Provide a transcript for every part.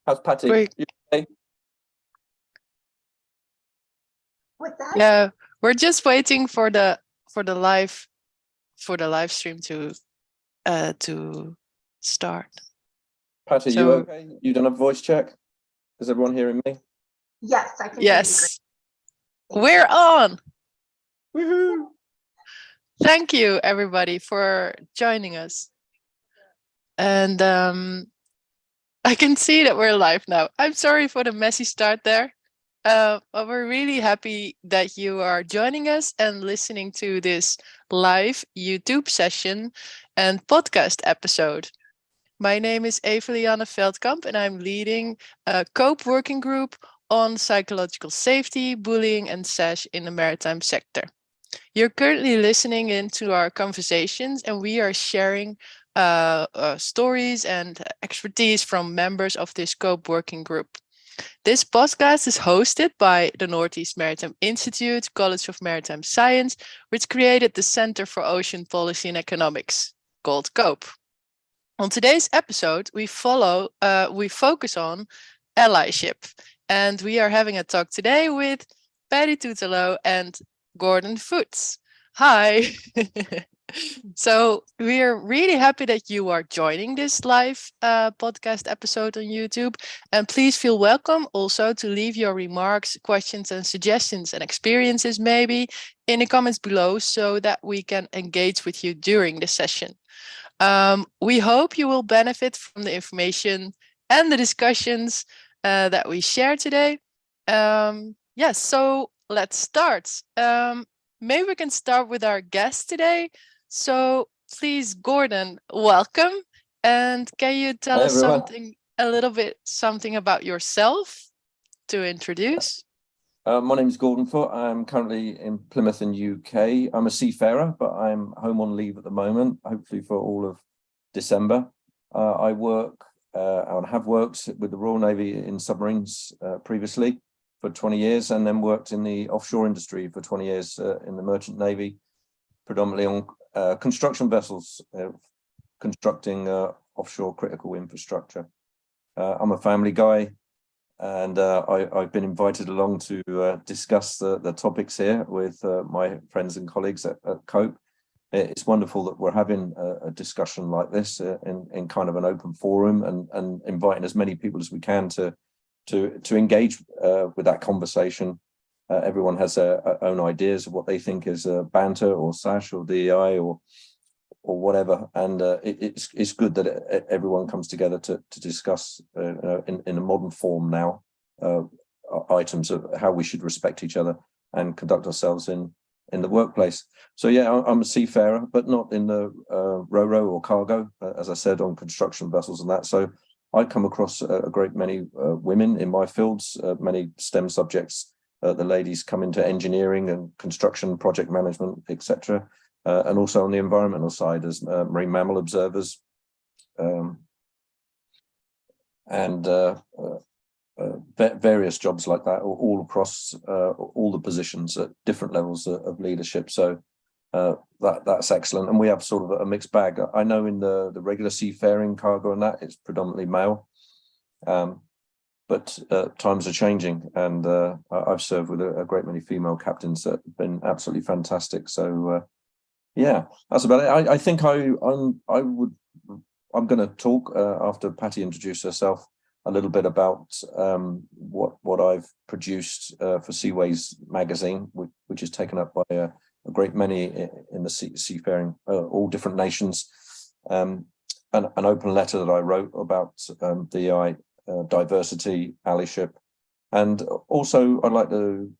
How's Patti? Great. You okay? What's that? Yeah, we're just waiting for the live stream to start. Patti, you So okay? You done a voice check? Is everyone hearing me? Yes, I can hear you yes, great. we're on. Woohoo! Thank you everybody for joining us. And I can see that we're live now. I'm sorry for the messy start there. But we're really happy that you are joining us and listening to this live YouTube session and podcast episode. My name is Eva Lianne Veldkamp and I'm leading a COPE working group on psychological safety, bullying and SASH in the maritime sector. You're currently listening into our conversations and we are sharing stories and expertise from members of this COPE working group. This podcast is hosted by the Northeast Maritime Institute, College of Maritime Science, which created the Center for Ocean Policy and Economics, called COPE. On today's episode, we focus on allyship, and we are having a talk today with Patti Tutalo and Gordon Foots. Hi. So we are really happy that you are joining this live podcast episode on YouTube. And please feel welcome also to leave your remarks, questions and suggestions and experiences maybe in the comments below so that we can engage with you during the session. We hope you will benefit from the information and the discussions that we share today. Yes, so let's start. Maybe we can start with our guest today. So please, Gordon, welcome. And can you tell Hi, us everyone. a little bit about yourself to introduce? My name is Gordon Foot. I'm currently in Plymouth in UK. I'm a seafarer, but I'm home on leave at the moment, hopefully for all of December. I work and have worked with the Royal Navy in submarines previously for 20 years, and then worked in the offshore industry for 20 years in the Merchant Navy, predominantly on construction vessels, constructing offshore critical infrastructure. I'm a family guy, and I've been invited along to discuss the topics here with my friends and colleagues at COPE. It's wonderful that we're having a discussion like this in kind of an open forum and inviting as many people as we can to engage with that conversation. Everyone has their own ideas of what they think is banter or SASH or DEI or whatever, and it's good that everyone comes together to discuss in a modern form now items of how we should respect each other and conduct ourselves in the workplace. So yeah, I'm a seafarer, but not in the ro-ro or cargo, as I said, on construction vessels and that. So I come across a great many women in my fields, many STEM subjects. The ladies come into engineering and construction, project management, etc. And also on the environmental side as marine mammal observers, and various jobs like that, all across all the positions at different levels of leadership. So that's excellent. And we have sort of a mixed bag. I know in the regular seafaring cargo and that, it's predominantly male. But times are changing, and I've served with a great many female captains that have been absolutely fantastic. So yeah, that's about it. I think I'm going to talk after Patti introduced herself a little bit about what I've produced for Seaways magazine, which is taken up by a great many in the seafaring, all different nations. An open letter that I wrote about DEI, diversity, allyship, and also I'd like to,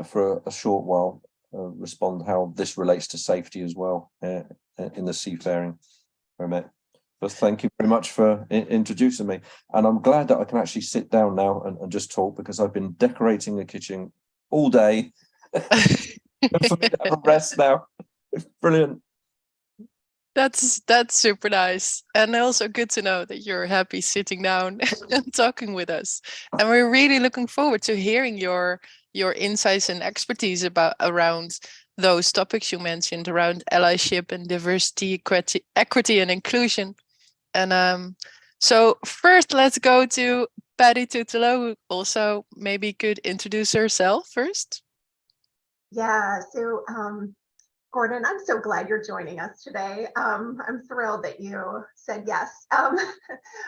for a short while, respond how this relates to safety as well in the seafaring remit. But thank you very much for introducing me, and I'm glad that I can actually sit down now and just talk, because I've been decorating the kitchen all day. For me to have a rest now. It's brilliant. That's super nice, and also good to know that you're happy sitting down and talking with us. And we're really looking forward to hearing your insights and expertise around those topics you mentioned around allyship and diversity, equity and inclusion. And so first, let's go to Patti Tutalo, who also maybe could introduce herself first. Yeah, so Gordon, I'm so glad you're joining us today. I'm thrilled that you said yes.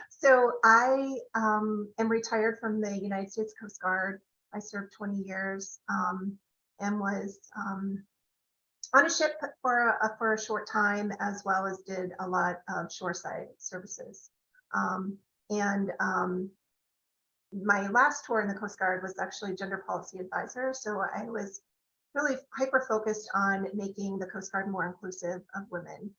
So I am retired from the United States Coast Guard. I served 20 years and was on a ship for a short time, as well as did a lot of shoreside services. My last tour in the Coast Guard was actually gender policy advisor. So I was really hyper focused on making the Coast Guard more inclusive of women.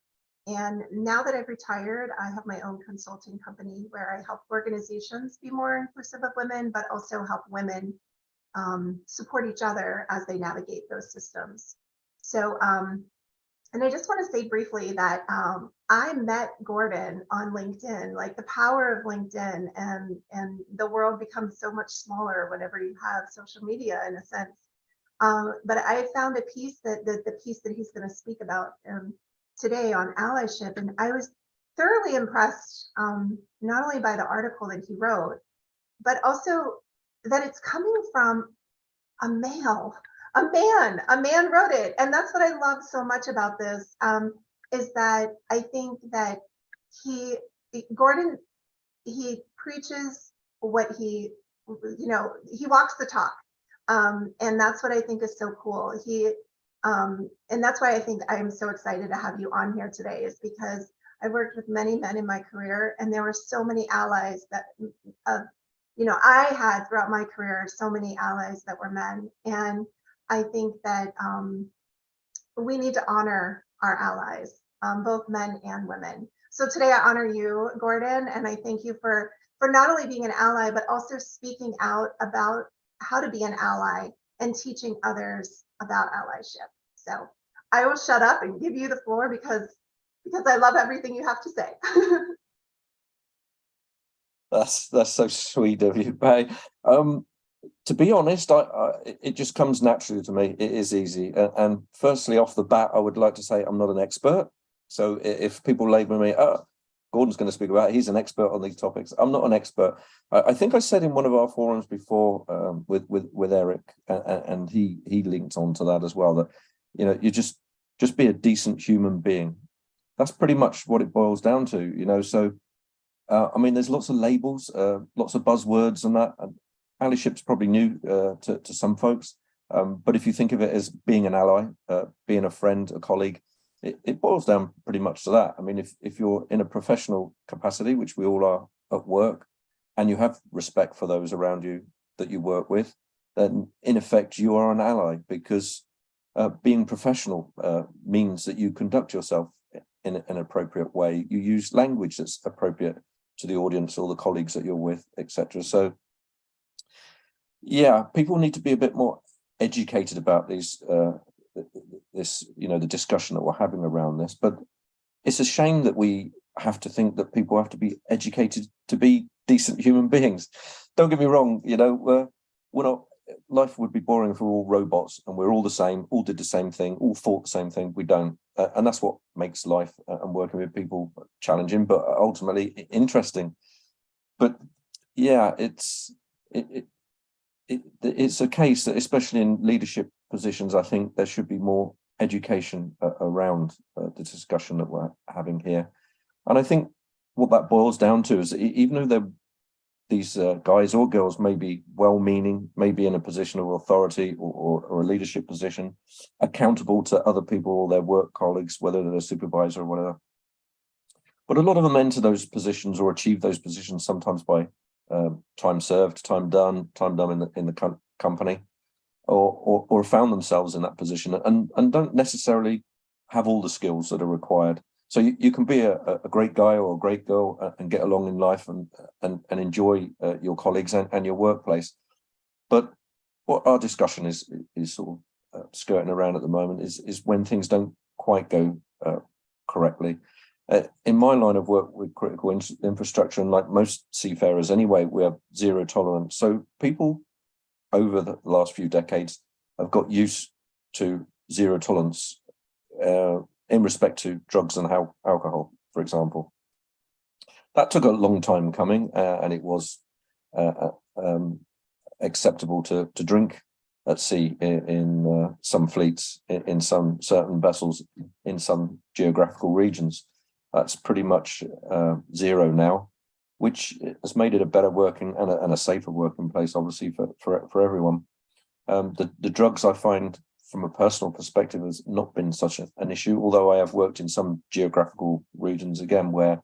And now that I've retired, I have my own consulting company where I help organizations be more inclusive of women, but also help women support each other as they navigate those systems. So, and I just want to say briefly that I met Gordon on LinkedIn. Like, the power of LinkedIn, and the world becomes so much smaller whenever you have social media, in a sense. But I found a piece the piece that he's going to speak about today on allyship, and I was thoroughly impressed, not only by the article that he wrote, but also that it's coming from a male. A man wrote it. And that's what I love so much about this, is that I think that Gordon, he preaches what he walks the talk. And that's what I think is so cool. And that's why I think I'm so excited to have you on here today, is because I worked with many men in my career, and there were so many allies that, I had throughout my career, so many allies that were men. And I think that we need to honor our allies, both men and women. So today I honor you, Gordon, and I thank you for not only being an ally, but also speaking out about how to be an ally and teaching others about allyship. So I will shut up and give you the floor because I love everything you have to say. That's so sweet of you, Patti. To be honest, it just comes naturally to me. It is easy. And firstly, off the bat, I would like to say I'm not an expert. So if people label me, Gordon's going to speak about it, he's an expert on these topics. I'm not an expert. I think I said in one of our forums before with Eric, and he linked on to that as well, that you just be a decent human being. That's pretty much what it boils down to. So I mean, there's lots of labels, lots of buzzwords, and that. Allyship's probably new to some folks, but if you think of it as being an ally, being a friend, a colleague, it boils down pretty much to that. I mean, if you're in a professional capacity, which we all are at work, and you have respect for those around you that you work with, then in effect you are an ally, because being professional means that you conduct yourself in an appropriate way. You use language that's appropriate to the audience or the colleagues that you're with, etc. So yeah, people need to be a bit more educated about these, the discussion that we're having around this. But it's a shame that we have to think that people have to be educated to be decent human beings. Don't get me wrong, we're not. Life would be boring if we're all robots and we're all the same, all did the same thing, all thought the same thing. We don't, and that's what makes life and working with people challenging, but ultimately interesting. But yeah, it's a case that, especially in leadership positions, I think there should be more education around the discussion that we're having here. And I think what that boils down to is, even though these guys or girls may be well-meaning, may be in a position of authority or a leadership position, accountable to other people or their work colleagues, whether they're a supervisor or whatever. But a lot of them enter those positions or achieve those positions sometimes by time served, time done in the company, or found themselves in that position and don't necessarily have all the skills that are required. So you can be a great guy or a great girl and get along in life and enjoy your colleagues and your workplace. But what our discussion is sort of skirting around at the moment is when things don't quite go correctly. In my line of work with critical infrastructure, and like most seafarers anyway, we have zero tolerance. So people over the last few decades have got used to zero tolerance in respect to drugs and alcohol, for example. That took a long time coming, and it was acceptable to drink at sea in some fleets, in some certain vessels, in some geographical regions. That's pretty much zero now, which has made it a better working and a safer working place, obviously, for everyone. The drugs, I find, from a personal perspective, has not been such an issue, although I have worked in some geographical regions, again, where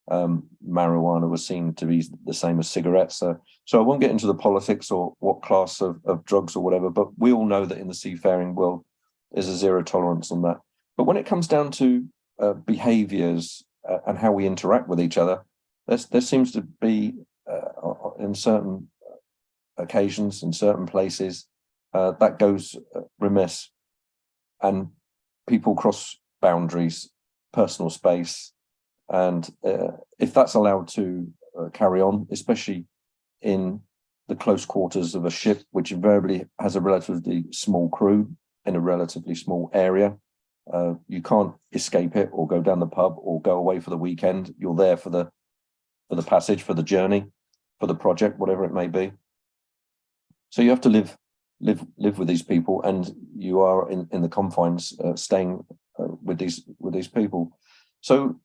marijuana was seen to be the same as cigarettes. So I won't get into the politics or what class of drugs or whatever, but we all know that in the seafaring world, there's a zero tolerance on that. But when it comes down to behaviors and how we interact with each other, there seems to be, in certain occasions, in certain places, that goes remiss, and people cross boundaries, personal space, and if that's allowed to carry on, especially in the close quarters of a ship, which invariably has a relatively small crew in a relatively small area, you can't escape it or go down the pub or go away for the weekend. You're there for the passage, for the journey, for the project, whatever it may be. So you have to live with these people, and you are in the confines, staying with these people. So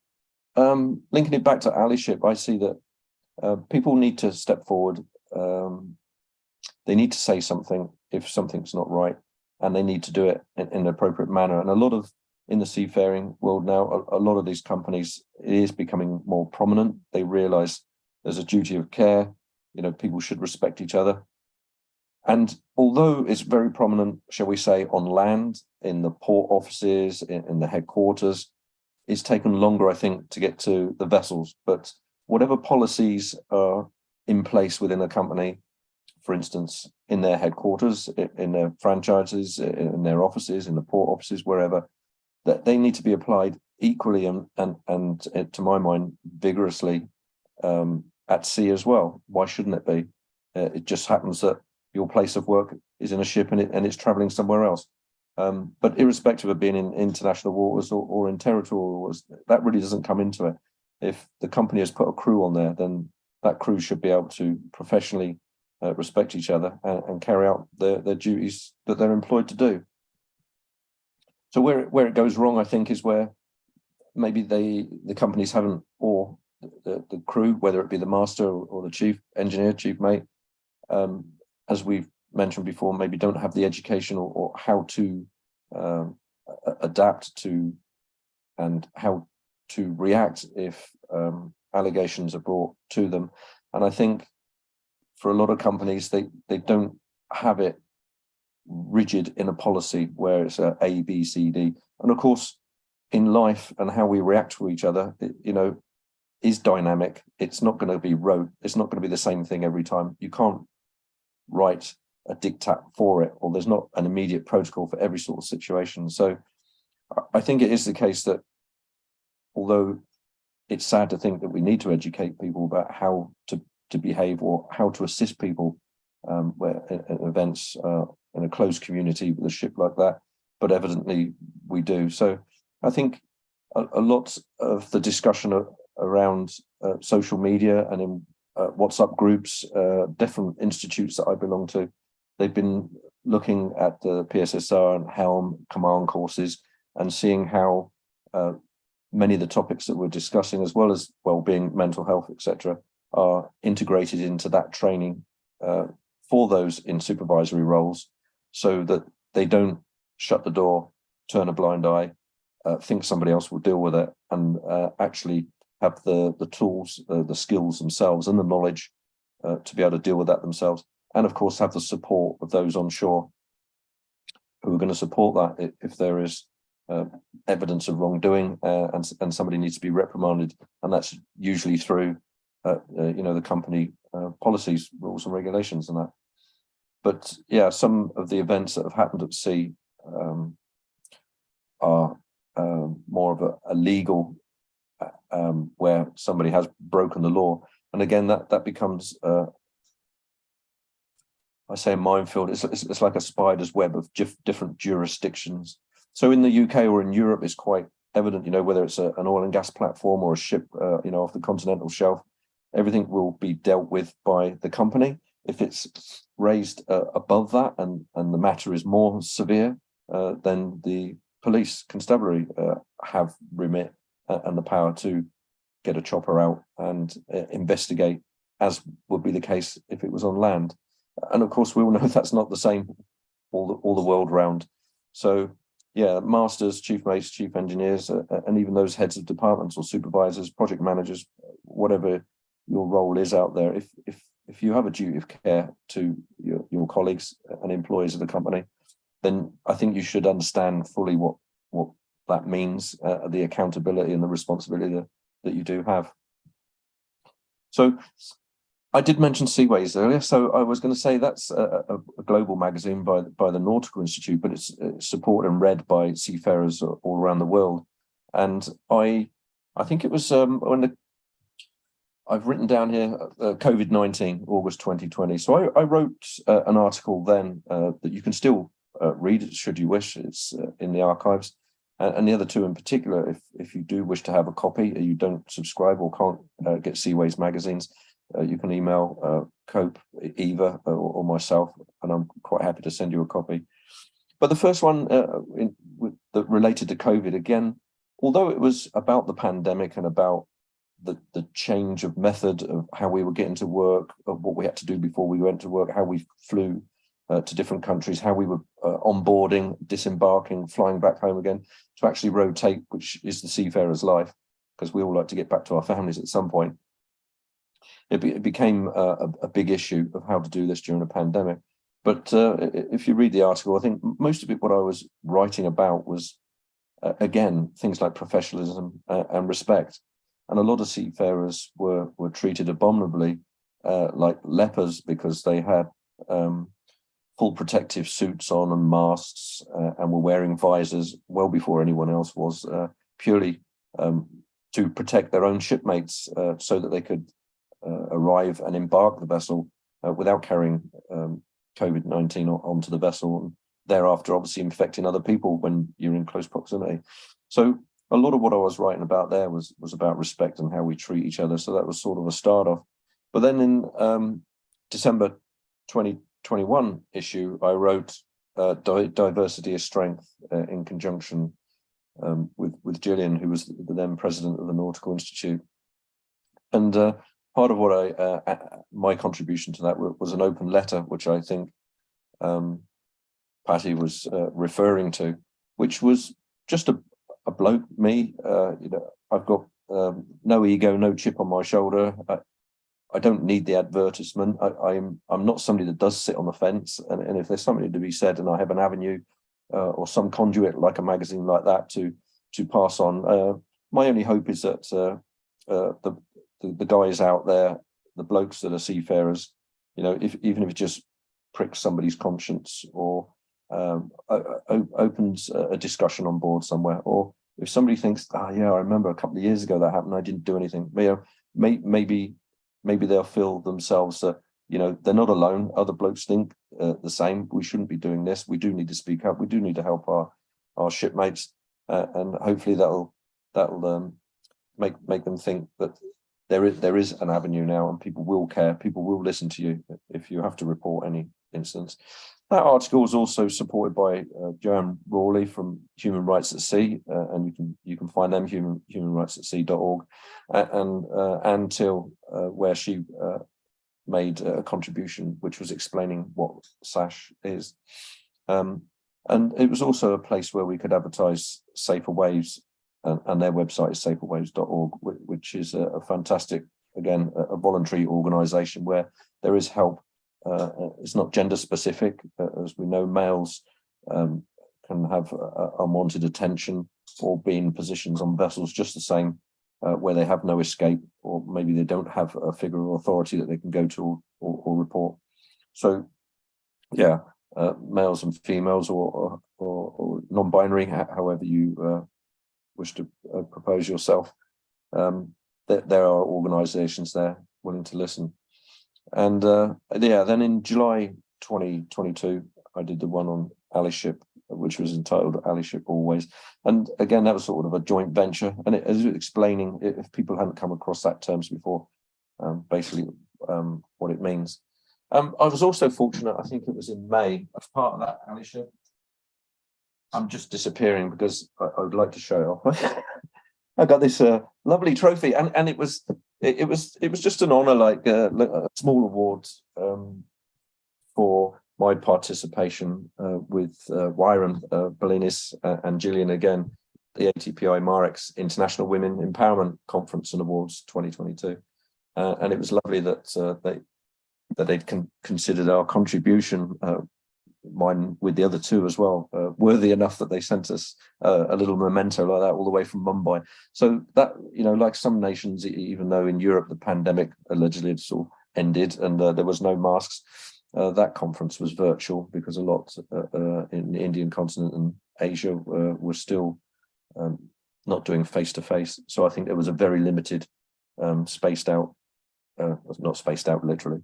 linking it back to allyship, I see that people need to step forward. They need to say something if something's not right, and they need to do it in an appropriate manner. And a lot of, in the seafaring world now, a lot of these companies, it is becoming more prominent. They realize there's a duty of care. People should respect each other. And although it's very prominent, shall we say, on land, in the port offices, in the headquarters, it's taken longer, I think, to get to the vessels. But whatever policies are in place within a company, for instance, in their headquarters, in their franchises, in their offices, in the port offices, wherever, that they need to be applied equally and to my mind, vigorously at sea as well. Why shouldn't it be? It just happens that your place of work is in a ship and it's traveling somewhere else. But irrespective of being in international waters or in territorial waters, that really doesn't come into it. If the company has put a crew on there, then that crew should be able to professionally respect each other and carry out their duties that they're employed to do. So where it goes wrong, I think, is where maybe the companies haven't, or the crew, whether it be the master or the chief engineer, chief mate, as we've mentioned before, maybe don't have the education or how to adapt to and how to react if allegations are brought to them. And I think for a lot of companies, they don't have it rigid in a policy where it's A, B, C, D. And of course, in life and how we react to each other, is dynamic. It's not going to be rote. It's not going to be the same thing every time. You can't write a diktat for it, or there's not an immediate protocol for every sort of situation. So I think it is the case that, although it's sad to think that we need to educate people about how to behave or how to assist people where in events in a closed community with a ship like that, but evidently we do. So I think a lot of the discussion around social media and in WhatsApp groups, different institutes that I belong to, they've been looking at the PSSR and Helm command courses and seeing how many of the topics that we're discussing, as well as well-being, mental health, etc., are integrated into that training for those in supervisory roles, so that they don't shut the door, turn a blind eye, think somebody else will deal with it, and actually have the tools, the skills themselves and the knowledge to be able to deal with that themselves. And of course, have the support of those on shore who are going to support that if there is evidence of wrongdoing and somebody needs to be reprimanded. And that's usually through, the company policies, rules and regulations and that. But yeah, some of the events that have happened at sea are more of a legal, where somebody has broken the law. And again, that becomes, I say a minefield. It's like a spider's web of different jurisdictions. So in the UK or in Europe, it's quite evident, whether it's an oil and gas platform or a ship, off the continental shelf, everything will be dealt with by the company. If it's raised above that and the matter is more severe, then the police constabulary have remit and the power to get a chopper out and investigate, as would be the case if it was on land. And of course, we all know that's not the same all the world round. So yeah, masters, chief mates, chief engineers, and even those heads of departments or supervisors, project managers, whatever your role is out there, if you have a duty of care to your colleagues and employees of the company, then I think you should understand fully what that means, the accountability and the responsibility that you do have. So I did mention Seaways earlier, so I was going to say that's a global magazine by the Nautical Institute, but it's supported and read by seafarers all around the world. And I think it was when I've written down here COVID-19, August 2020. So I wrote an article then that you can still read should you wish. It's in the archives. And the other two in particular, if you do wish to have a copy, you don't subscribe or can't get Seaways magazines, you can email Cope, Eva, or myself, and I'm quite happy to send you a copy. But the first one that related to COVID, again, although it was about the pandemic and about the change of method of how we were getting to work, of what we had to do before we went to work, how we flew to different countries, how we were onboarding, disembarking, flying back home again, to actually rotate, which is the seafarer's life, because we all like to get back to our families at some point. It became a big issue of how to do this during a pandemic. But if you read the article, I think most of it, what I was writing about was, again, things like professionalism and respect. And a lot of seafarers were treated abominably like lepers because they had full protective suits on and masks and were wearing visors well before anyone else was, purely to protect their own shipmates so that they could arrive and embark the vessel without carrying COVID-19 onto the vessel, and thereafter obviously infecting other people when you're in close proximity. So a lot of what I was writing about there was about respect and how we treat each other. So that was sort of a start off. But then in December 2021 issue, I wrote Diversity is Strength in conjunction with Gillian, who was the then president of the Nautical Institute. And part of what my contribution to that was an open letter, which I think Patti was referring to, which was just a bloke, me. I've got no ego, no chip on my shoulder. I don't need the advertisement. I'm not somebody that does sit on the fence. And if there's something to be said, and I have an avenue or some conduit like a magazine like that to pass on, my only hope is that the guys out there, the blokes that are seafarers, even if it just pricks somebody's conscience or opens a discussion on board somewhere, or if somebody thinks, yeah, I remember a couple of years ago that happened, I didn't do anything. Maybe they'll feel themselves that they're not alone. Other blokes think the same. We shouldn't be doing this. We do need to speak up. We do need to help our shipmates, and hopefully that'll make them think that there is an avenue now, and people will care. People will listen to you if you have to report any incidents. That article was also supported by Joanne Rawley from Human Rights at Sea, and you can find them humanrightsatsea.org, and Anne Till, where she made a contribution which was explaining what SASH is, and it was also a place where we could advertise Safer Waves, and their website is saferwaves.org, which is a fantastic, again, a voluntary organisation where there is help. It's not gender specific. As we know, males can have unwanted attention or be in positions on vessels just the same, where they have no escape, or maybe they don't have a figure of authority that they can go to or report. So yeah, males and females or non-binary, however you wish to propose yourself, there are organizations there willing to listen. And yeah, then in July 2022, I did the one on allyship, which was entitled Allyship Always. And again, that was sort of a joint venture. And as explaining, if people hadn't come across that terms before, basically what it means. I was also fortunate, I think it was in May, as part of that, Alicia. I'm just disappearing because I would like to show it off. I got this lovely trophy, and it was just an honor, like a small award for my participation with Wyram Belinis and Gillian again, the ATPI Marex International Women Empowerment Conference and Awards 2022, and it was lovely that they'd considered our contribution, mine with the other two as well, worthy enough that they sent us a little memento like that all the way from Mumbai. So that, you know, like some nations, even though in Europe the pandemic allegedly had sort of ended and there was no masks, that conference was virtual because a lot in the Indian continent and Asia were still not doing face-to-face. So I think there was a very limited spaced out, not spaced out literally,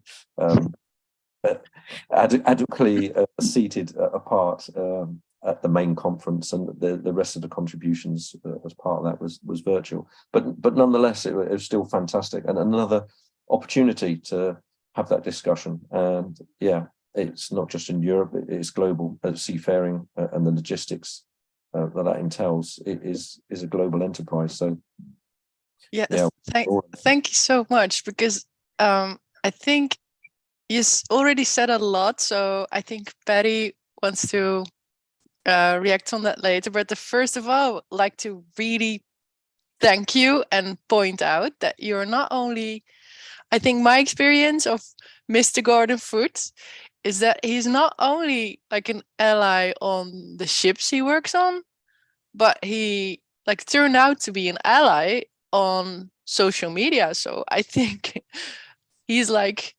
adequately seated apart at the main conference, and the rest of the contributions as part of that was virtual. But nonetheless, it was still fantastic and another opportunity to have that discussion. And yeah, it's not just in Europe; it's global. Seafaring and the logistics that entails is a global enterprise. So yes, yeah, thank you so much, because I think you already said a lot, so I think Patti wants to react on that later. But first of all, I would like to really thank you and point out that you're not only, I think my experience of Mr. Gordon Foote is that he's not only like an ally on the ships he works on, but he like turned out to be an ally on social media. So I think he's like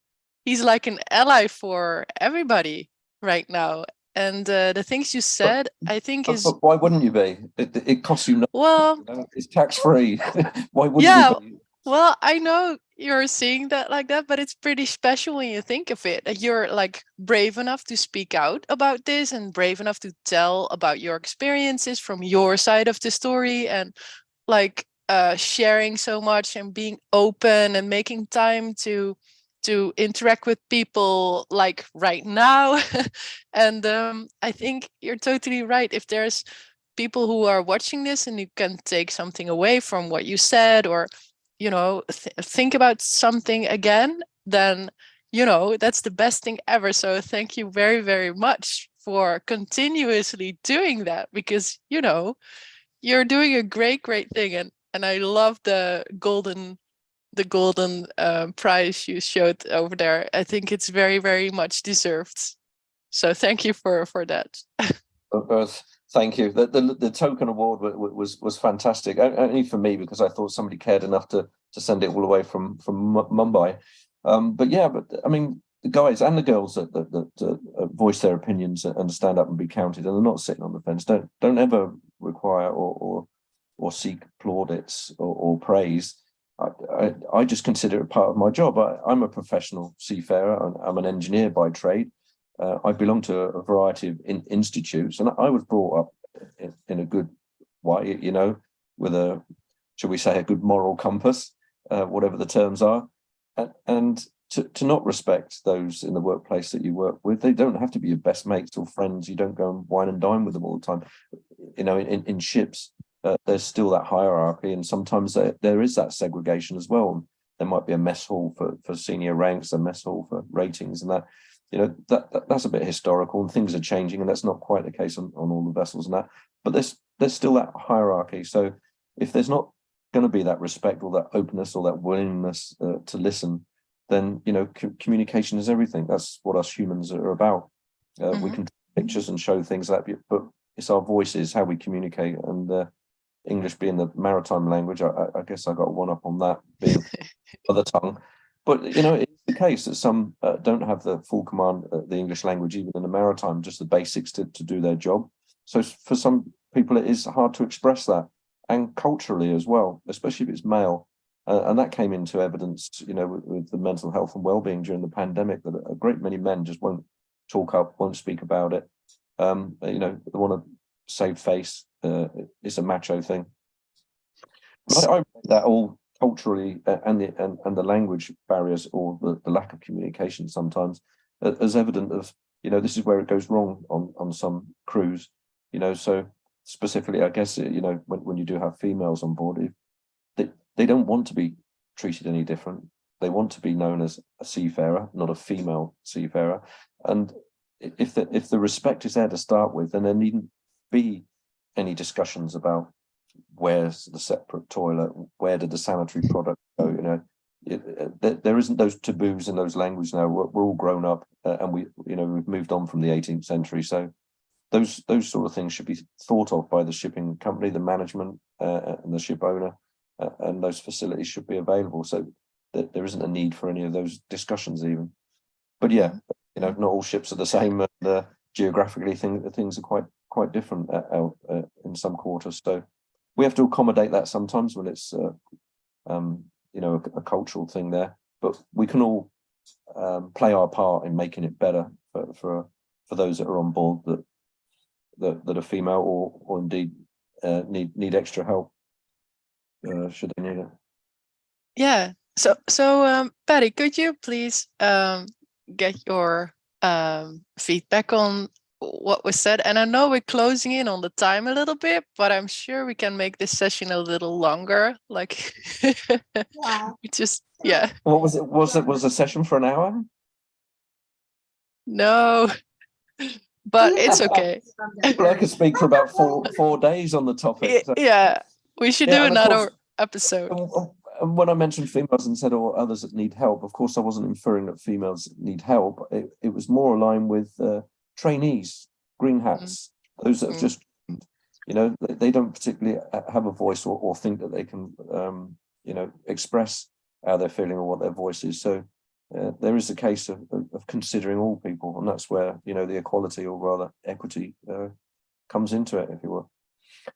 an ally for everybody right now. And the things you said, I think is. But why wouldn't you be? It costs you nothing. Well, You know? It's tax free. Why wouldn't yeah, you be? well, I know you're seeing that like that, but it's pretty special when you think of it. That you're like brave enough to speak out about this and brave enough to tell about your experiences from your side of the story, and like sharing so much and being open and making time to interact with people like right now. And I think you're totally right. If there's people who are watching this and you can take something away from what you said, or you know, think about something again, then you know that's the best thing ever. So thank you very, very much for continuously doing that, because you know you're doing a great thing. And I love the golden prize you showed over there. I think it's very, very much deserved. So thank you for that. Thank you. The token award was fantastic, only for me because I thought somebody cared enough to send it all the way from Mumbai. But yeah, but I mean, the guys and the girls that voice their opinions and stand up and be counted, and they're not sitting on the fence. Don't ever require or seek plaudits or praise. I just consider it part of my job. I'm a professional seafarer. I'm an engineer by trade. I belong to a variety of institutes, and I was brought up in a good way, you know, with a, shall we say, a good moral compass, whatever the terms are, and to not respect those in the workplace that you work with. They don't have to be your best mates or friends. You don't go and wine and dine with them all the time. You know, in ships, there's still that hierarchy, and sometimes there is that segregation as well. There might be a mess hall for senior ranks, a mess hall for ratings, and that, you know, that's a bit historical, and things are changing, and that's not quite the case on all the vessels and that. But there's still that hierarchy. So if there's not going to be that respect or that openness or that willingness to listen, then, you know, communication is everything. That's what us humans are about. We can take pictures and show things like that, but it's our voices, how we communicate, and English being the maritime language, I guess I got one up on that, being mother tongue. But, you know, it's the case that some don't have the full command of the English language, even in the maritime, just the basics to do their job. So for some people, it is hard to express that, and culturally as well, especially if it's male. And that came into evidence, you know, with the mental health and well-being during the pandemic, that a great many men just won't talk up, won't speak about it. You know, they want to save face. It's a macho thing. I read that all culturally and the language barriers or the lack of communication sometimes as evident of, this is where it goes wrong on some crews, so specifically, I guess, when you do have females on board, they don't want to be treated any different. They want to be known as a seafarer, not a female seafarer. And if the respect is there to start with, then there needn't be any discussions about where's the separate toilet, where did the sanitary product go. There isn't those taboos in those languages now. We're all grown up, and we've moved on from the 18th century. So those sort of things should be thought of by the shipping company, the management, and the ship owner, and those facilities should be available. So that there isn't a need for any of those discussions even. But yeah, not all ships are the same. Geographically, things are quite different out in some quarters. So we have to accommodate that sometimes when it's a cultural thing there. But we can all play our part in making it better for those that are on board that are female or indeed need extra help should they need it. Yeah. So Patti, could you please get your feedback on what was said? And I know we're closing in on the time a little bit, but I'm sure we can make this session a little longer. Like, yeah. What was it? Was a session for an hour? No, but it's okay. Well, I could speak for about four days on the topic. So. Yeah, we should do another episode. And when I mentioned females and said, or others that need help, of course, I wasn't inferring that females need help. It was more aligned with trainees, green hats, those that have just, they don't particularly have a voice or think that they can, express how they're feeling or what their voice is. So there is a case of considering all people, and that's where, the equality or rather equity comes into it, if you will.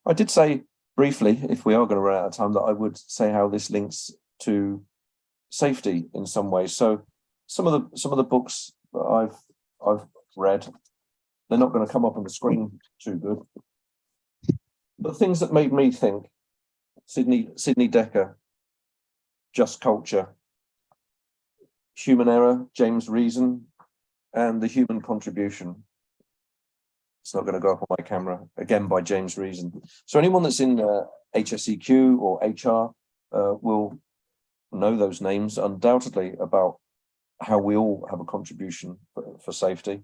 I did say briefly, if we are going to run out of time, that I would say how this links to safety in some ways. So some of the books that I've read, they're not going to come up on the screen too good. But things that made me think: Sidney Dekker, Just Culture, Human Error, James Reason, and The Human Contribution. It's not going to go up on my camera, again by James Reason. So anyone that's in HSEQ or HR will know those names undoubtedly about how we all have a contribution for safety.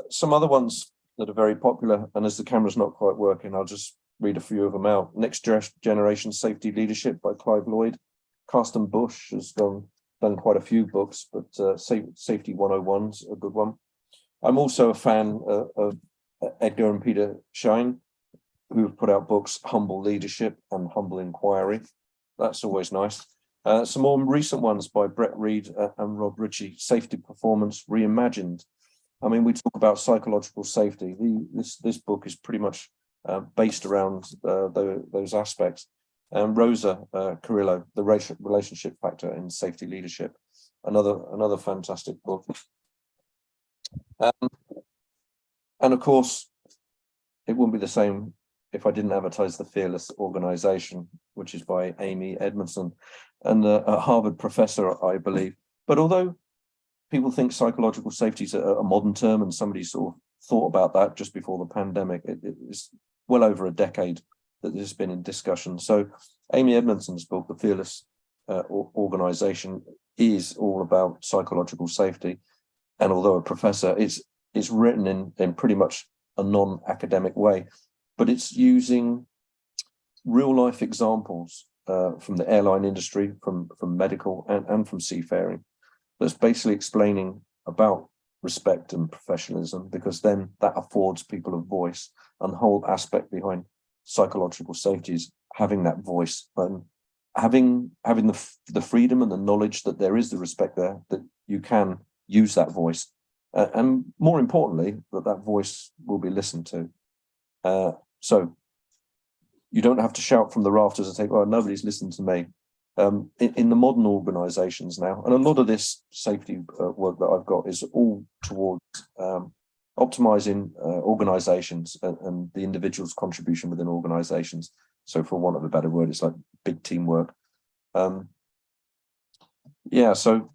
Some other ones that are very popular, and as the camera's not quite working, I'll just read a few of them out. Next Generation Safety Leadership by Clive Lloyd. Carsten Bush has done quite a few books, but Safety 101's a good one. I'm also a fan of Edgar and Peter Schein, who have put out books Humble Leadership and Humble Inquiry. That's always nice. Some more recent ones by Brett Reed and Rob Ritchie, Safety Performance Reimagined. I mean, we talk about psychological safety. This book is pretty much based around those aspects. Rosa Carrillo, The Relationship Factor in Safety Leadership, another fantastic book. And of course, it wouldn't be the same if I didn't advertise The Fearless Organization, which is by Amy Edmondson, and a Harvard professor, I believe. But although people think psychological safety is a modern term, and somebody sort of thought about that just before the pandemic, it's well over a decade that this has been in discussion. So Amy Edmondson's book, The Fearless Organization, is all about psychological safety. And although a professor, it's written in pretty much a non-academic way, but it's using real-life examples from the airline industry, from medical and from seafaring. That's basically explaining about respect and professionalism, because then that affords people a voice. And the whole aspect behind psychological safety is having that voice and having the freedom and the knowledge that there is the respect there, that you can use that voice, and more importantly, that voice will be listened to. So you don't have to shout from the rafters and think, "Oh, nobody's listened to me." In the modern organizations now, and a lot of this safety work that I've got is all towards optimizing organizations and the individual's contribution within organizations. So for want of a better word, it's like big teamwork. Yeah, so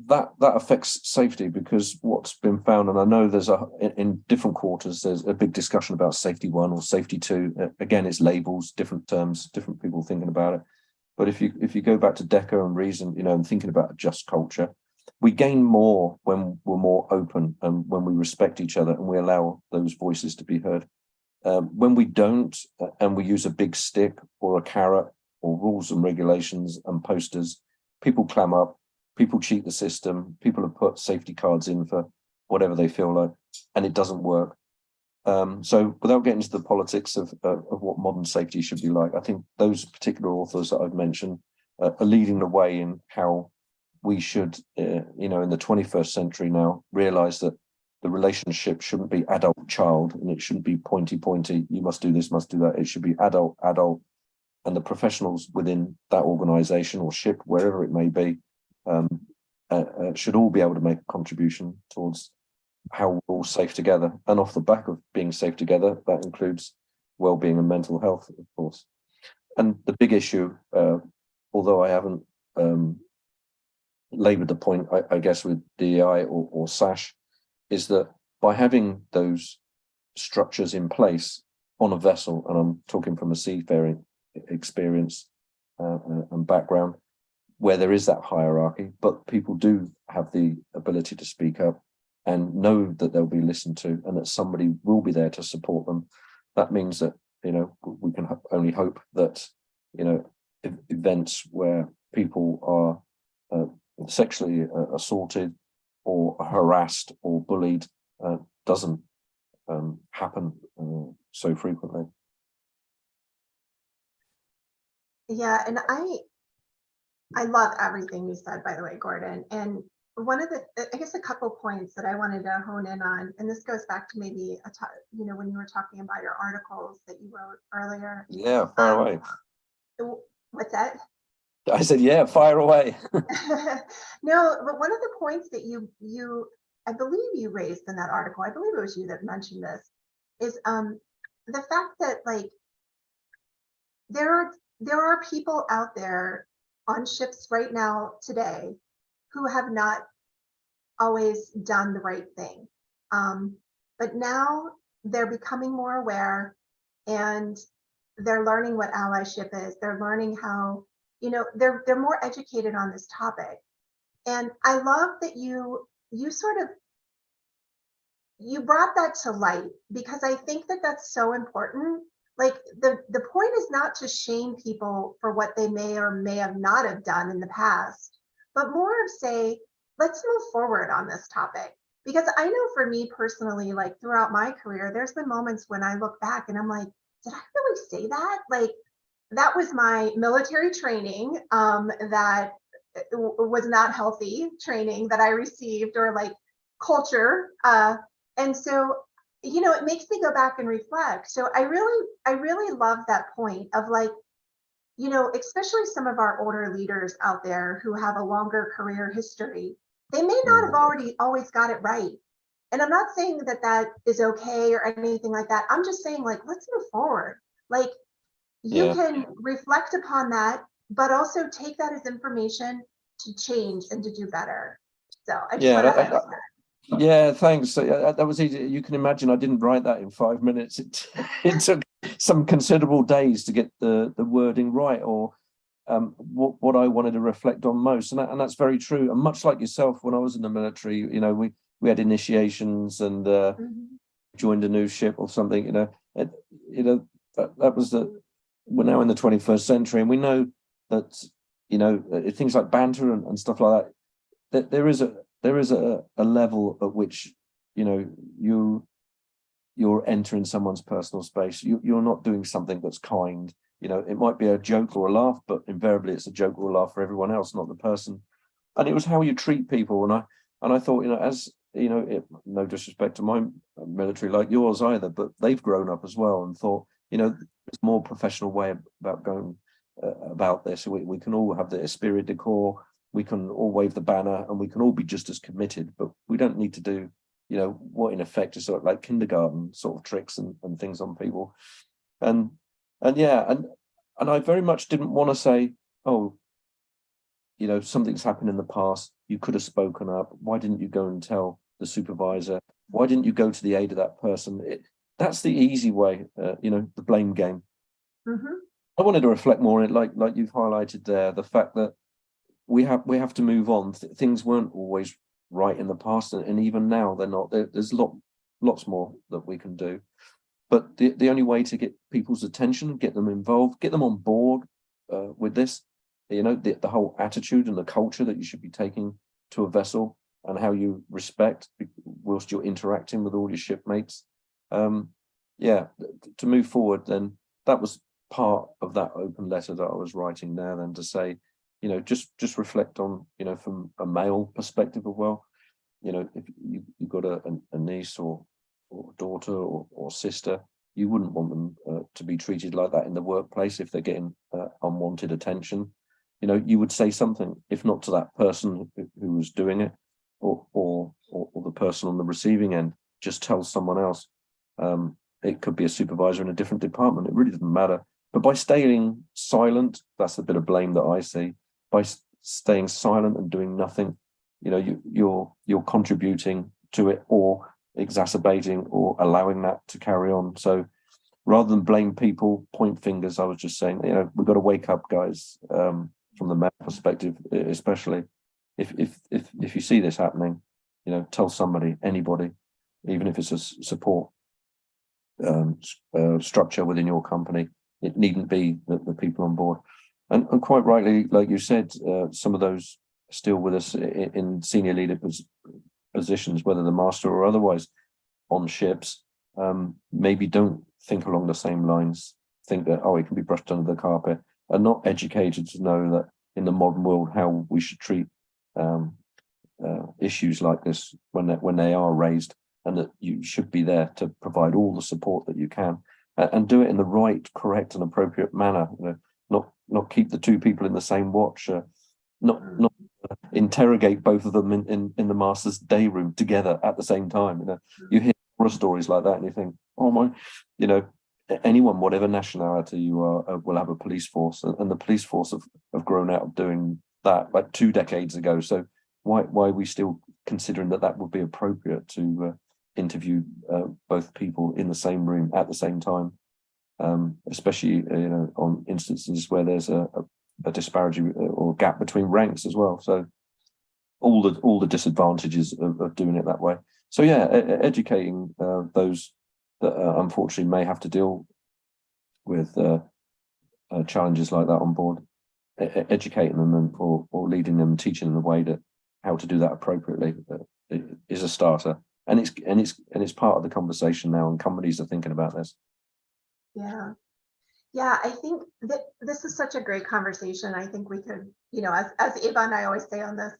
that affects safety, because what's been found, and I know there's in different quarters, there's a big discussion about safety 1 or safety 2. Again, it's labels, different terms, different people thinking about it. But if you go back to DECA and reason, and thinking about a just culture, we gain more when we're more open and when we respect each other and we allow those voices to be heard. When we don't, and we use a big stick or a carrot or rules and regulations and posters, people clam up, people cheat the system, people have put safety cards in for whatever they feel like, and it doesn't work. So without getting into the politics of what modern safety should be like, I think those particular authors that I've mentioned are leading the way in how we should, in the 21st century now, realize that the relationship shouldn't be adult-child, and it shouldn't be pointy, you must do this, must do that. It should be adult, and the professionals within that organization or ship, wherever it may be, should all be able to make a contribution towards how we're all safe together. And off the back of being safe together, that includes well-being and mental health, of course. And the big issue, although I haven't laboured the point, I guess, with DEI or SASH, is that by having those structures in place on a vessel, and I'm talking from a seafaring experience and background, where there is that hierarchy, but people do have the ability to speak up and know that they'll be listened to and that somebody will be there to support them. That means that, we can only hope that, events where people are sexually assaulted or harassed or bullied doesn't happen so frequently. Yeah, and I love everything you said, by the way, Gordon. And one of a couple points that I wanted to hone in on, and this goes back to maybe when you were talking about your articles that you wrote earlier. Yeah, fire away. What's that? I said, yeah, fire away. No, but one of the points that you I believe you raised in that article, I believe it was you that mentioned this, is the fact that there are people out there on ships right now today who have not always done the right thing. But now they're becoming more aware, and they're learning what allyship is. They're learning how, they're more educated on this topic. And I love that you brought that to light, because I think that that's so important. Like the point is not to shame people for what they may or may have not have done in the past, but more of say, let's move forward on this topic. Because I know for me personally, like throughout my career, there's been moments when I look back and I'm like, did I really say that? Like, that was my military training that was not healthy training that I received, or like culture. And so, it makes me go back and reflect. So I really love that point of like, especially some of our older leaders out there who have a longer career history, they may not have always got it right. And I'm not saying that that is okay or anything like that. I'm just saying, like, let's move forward. Like, you can reflect upon that, but also take that as information to change and to do better. So I just want to highlight that. Yeah, thanks. That was easy. You can imagine I didn't write that in 5 minutes. It took some considerable days to get the wording right, or what I wanted to reflect on most. And that's very true. And much like yourself, when I was in the military, we had initiations and joined a new ship or something. That was we're now in the 21st century, and we know that things like banter and stuff like that there is a level at which you're entering someone's personal space. You're not doing something that's kind. It might be a joke or a laugh, but invariably it's a joke or a laugh for everyone else, not the person. And it was how you treat people. And I thought, as no disrespect to my military like yours either, but they've grown up as well and thought, there's a more professional way about going about this. We can all have the esprit de corps. We can all wave the banner, and we can all be just as committed, but we don't need to do, what in effect is sort of like kindergarten sort of tricks and things on people. And I very much didn't want to say, oh, you know, something's happened in the past. You could have spoken up. Why didn't you go and tell the supervisor? Why didn't you go to the aid of that person? That's the easy way, you know, the blame game. Mm-hmm. I wanted to reflect more on it, like you've highlighted there, the fact that we have to move on. Things weren't always right in the past, and even now they're not. There's lots more that we can do. But the only way to get people's attention, get them involved, get them on board with this, you know, the whole attitude and the culture that you should be taking to a vessel, and how you respect whilst you're interacting with all your shipmates. Yeah, to move forward, then that was part of that open letter that I was writing there, then to say, you know, just reflect on, you know, from a male perspective as well. You know, if you've got a niece or daughter or sister, you wouldn't want them to be treated like that in the workplace if they're getting unwanted attention. You know, you would say something, if not to that person who was doing it, or the person on the receiving end, just tell someone else. It could be a supervisor in a different department. It really doesn't matter. But by staying silent, that's a bit of blame that I see. By staying silent and doing nothing, you know, you're contributing to it, or exacerbating, or allowing that to carry on. So rather than blame people, point fingers, I was just saying, you know, we've got to wake up, guys, from the male perspective, especially if you see this happening, you know, tell somebody, anybody, even if it's a support structure within your company. It needn't be the people on board. And quite rightly, like you said, some of those still with us in senior leader positions, whether the master or otherwise, on ships, maybe don't think along the same lines, think that, oh, it can be brushed under the carpet, are not educated to know that in the modern world how we should treat issues like this when they are raised, and that you should be there to provide all the support that you can, and do it in the right, correct and appropriate manner. You know, not keep the two people in the same watch, not interrogate both of them in the master's day room together at the same time. You know, you hear horror stories like that and you think, oh my, you know, anyone, whatever nationality you are, will have a police force, and the police force have grown out of doing that like 2 decades ago. So why are we still considering that would be appropriate to interview both people in the same room at the same time, especially you know, on instances where there's a disparity or gap between ranks as well. So all the disadvantages of doing it that way. So yeah, educating those that unfortunately may have to deal with challenges like that on board, educating them or leading them, teaching them the way that how to do that appropriately is a starter. And it's part of the conversation now, and companies are thinking about this. Yeah, I think that this is such a great conversation. I think we could, you know, as Eva and I always say on this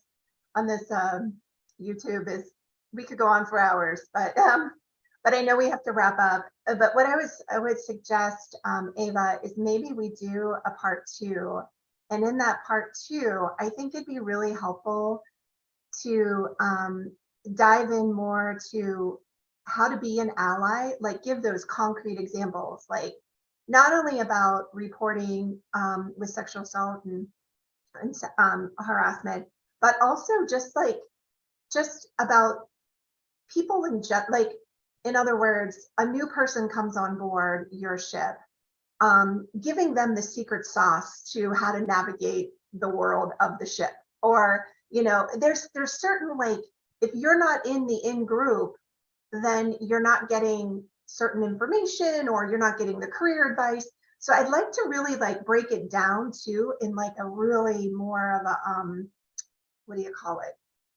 YouTube, is we could go on for hours, but I know we have to wrap up. But what I would suggest, Eva, is maybe we do a part 2, and in that part 2, I think it'd be really helpful to dive in more to how to be an ally, like give those concrete examples, like not only about reporting with sexual assault and harassment, but also just about people like, in other words, a new person comes on board your ship, giving them the secret sauce to how to navigate the world of the ship. Or, you know, there's certain, like, if you're not in the in-group, then you're not getting certain information, or you're not getting the career advice. So I'd like to really like break it down too in like a really more of a what do you call it,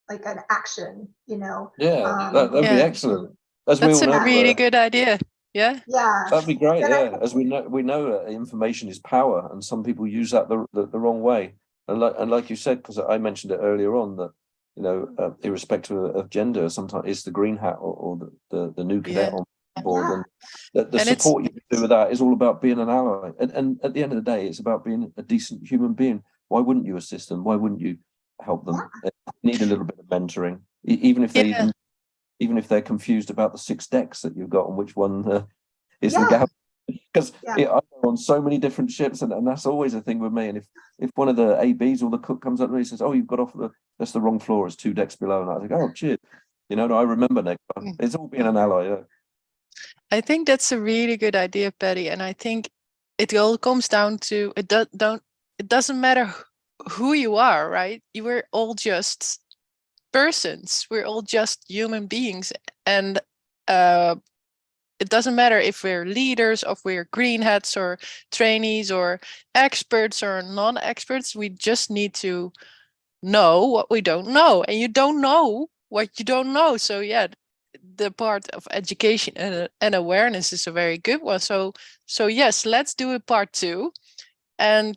like an action, you know. Yeah, that'd be excellent. As That's we all know, a really good idea. Yeah, that'd be great. Yeah, as we know that information is power, and some people use that the wrong way. And like you said, because I mentioned it earlier on, that, you know, irrespective of gender, sometimes it's the green hat or the new cadet on board, and the support you do with that is all about being an ally. And at the end of the day, it's about being a decent human being. Why wouldn't you assist them? Why wouldn't you help them? They need a little bit of mentoring, even if they're confused about the 6 decks that you've got, and which one is the because I go on so many different ships, and that's always a thing with me. And if one of the ABs or the cook comes up to me and says, "Oh, you've got off that's the wrong floor, it's 2 decks below," and I think, "Oh, cheers." I remember next time. It's all being an ally. Yeah. I think that's a really good idea, Patti. And I think it all comes down to it doesn't matter who you are, right? You were all just persons. We're all just human beings. And it doesn't matter if we're leaders, or if we're green hats or trainees or experts or non-experts. We just need to know what we don't know. And you don't know what you don't know. So yeah, the part of education and awareness is a very good one. So yes, let's do a part 2 and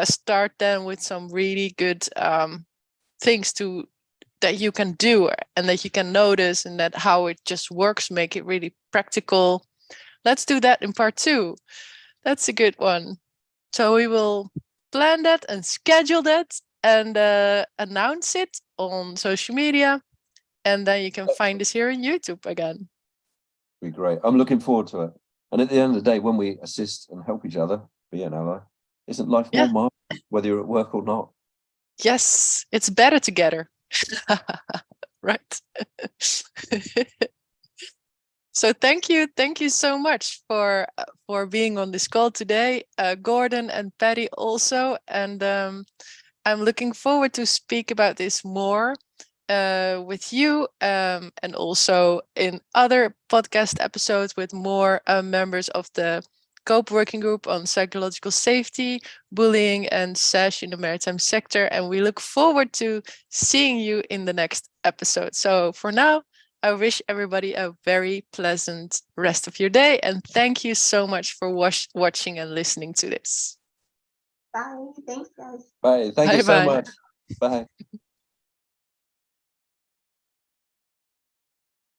start then with some really good things that you can do and that you can notice, and that how it just works, make it really practical. Let's do that in part 2. That's a good one. So we will plan that and schedule that and announce it on social media. And then you can find us here on YouTube again. Be great. I'm looking forward to it. And at the end of the day, when we assist and help each other, be an ally, isn't life more marvelous, whether you're at work or not? Yes, it's better together. Right. So thank you so much for being on this call today, Gordon and Patti also. And I'm looking forward to speak about this more with you, and also in other podcast episodes with more members of the COPE working group on psychological safety, bullying, and SASH in the maritime sector. And we look forward to seeing you in the next episode. So for now, I wish everybody a very pleasant rest of your day. And thank you so much for watching and listening to this. Bye. Thanks, guys. Bye. Thank you so much. Bye.